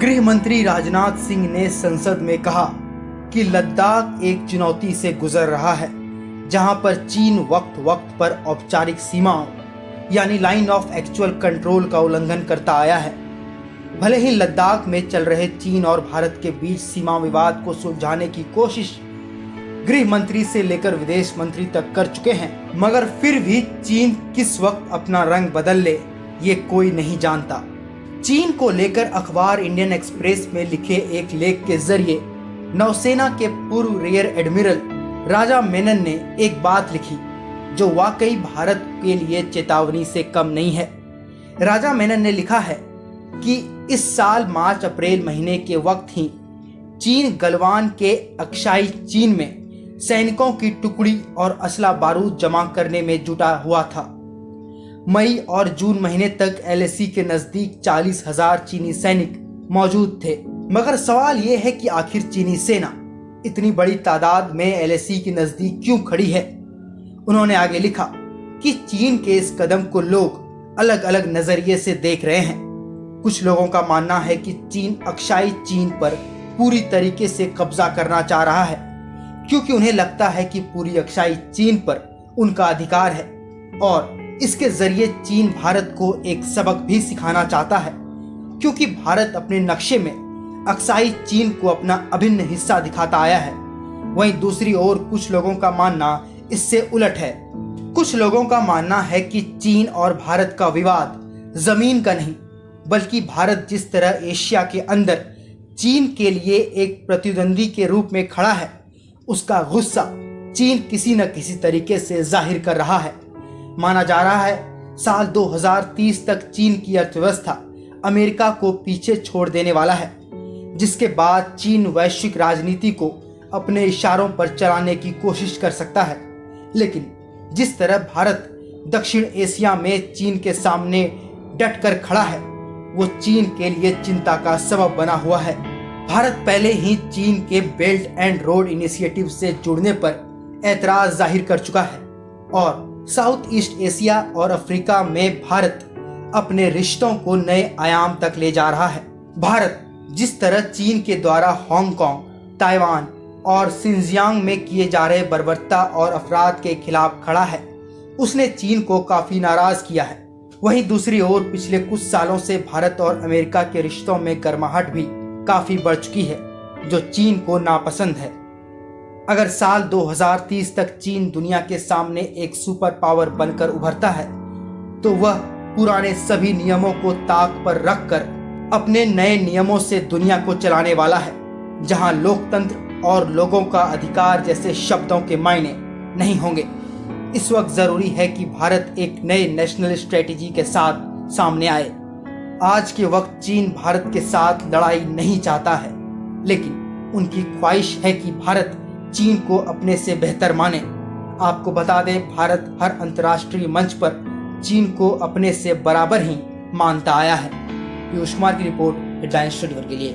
गृह मंत्री राजनाथ सिंह ने संसद में कहा कि लद्दाख एक चुनौती से गुजर रहा है, जहां पर चीन वक्त वक्त पर औपचारिक सीमाओं यानी लाइन ऑफ एक्चुअल कंट्रोल का उल्लंघन करता आया है। भले ही लद्दाख में चल रहे चीन और भारत के बीच सीमा विवाद को सुलझाने की कोशिश गृह मंत्री से लेकर विदेश मंत्री तक कर चुके हैं, मगर फिर भी चीन किस वक्त अपना रंग बदल ले ये कोई नहीं जानता। चीन को लेकर अखबार इंडियन एक्सप्रेस में लिखे एक लेख के जरिए नौसेना के पूर्व रियर एडमिरल राजा मेनन ने एक बात लिखी जो वाकई भारत के लिए चेतावनी से कम नहीं है। राजा मेनन ने लिखा है कि इस साल मार्च अप्रैल महीने के वक्त ही चीन गलवान के अक्साई चीन में सैनिकों की टुकड़ी और असला बारूद जमा करने में जुटा हुआ था। मई और जून महीने तक एलएसी के नजदीक 40,000 चीनी सैनिक मौजूद थे। मगर सवाल यह है कि आखिर चीनी सेना इतनी बड़ी तादाद में एलएसी के नजदीक क्यों खड़ी है। उन्होंने आगे लिखा कि चीन के इस कदम को लोग अलग अलग नजरिए से देख रहे हैं। कुछ लोगों का मानना है कि चीन अक्साई चीन पर पूरी तरीके से कब्जा करना चाह रहा है, क्योंकि उन्हें लगता है कि पूरी अक्साई चीन पर उनका अधिकार है और इसके जरिए चीन भारत को एक सबक भी सिखाना चाहता है, क्योंकि भारत अपने नक्शे में अक्साई चीन को अपना अभिन्न हिस्सा दिखाता आया है। वहीं दूसरी ओर कुछ लोगों का मानना इससे उलट है। कुछ लोगों का मानना है कि चीन और भारत का विवाद जमीन का नहीं, बल्कि भारत जिस तरह एशिया के अंदर चीन के लिए एक प्रतिद्वंदी के रूप में खड़ा है, उसका गुस्सा चीन किसी न किसी तरीके से जाहिर कर रहा है। माना जा रहा है साल 2030 तक चीन की अर्थव्यवस्था अमेरिका को पीछे छोड़ देने वाला है, जिसके बाद चीन वैश्विक राजनीति को अपने इशारों पर चलाने की कोशिश कर सकता है। लेकिन जिस तरह भारत दक्षिण एशिया में चीन के सामने डट कर खड़ा है, वो चीन के लिए चिंता का सबब बना हुआ है। भारत पहले ही चीन के बेल्ट एंड रोड इनिशिएटिव से जुड़ने पर ऐतराज जाहिर कर चुका है और साउथ ईस्ट एशिया और अफ्रीका में भारत अपने रिश्तों को नए आयाम तक ले जा रहा है। भारत जिस तरह चीन के द्वारा हांगकांग, ताइवान और सिंजियांग में किए जा रहे बर्बरता और अपराध के खिलाफ खड़ा है, उसने चीन को काफी नाराज किया है। वहीं दूसरी ओर पिछले कुछ सालों से भारत और अमेरिका के रिश्तों में गर्माहट भी काफी बढ़ चुकी है, जो चीन को नापसंद है। अगर साल 2030 तक चीन दुनिया के सामने एक सुपर पावर बनकर उभरता है, तो वह पुराने सभी नियमों को ताक पर रखकर अपने नए नियमों से दुनिया को चलाने वाला है, जहां लोकतंत्र और लोगों का अधिकार जैसे शब्दों के मायने नहीं होंगे। इस वक्त जरूरी है कि भारत एक नए नेशनल स्ट्रेटेजी के साथ सामने आए। आज के वक्त चीन भारत के साथ लड़ाई नहीं चाहता है, लेकिन उनकी ख्वाहिश है कि भारत चीन को अपने से बेहतर माने। आपको बता दें, भारत हर अंतर्राष्ट्रीय मंच पर चीन को अपने से बराबर ही मानता आया है। पीयूष कुमार की रिपोर्ट हेडलाइंस 24 के लिए।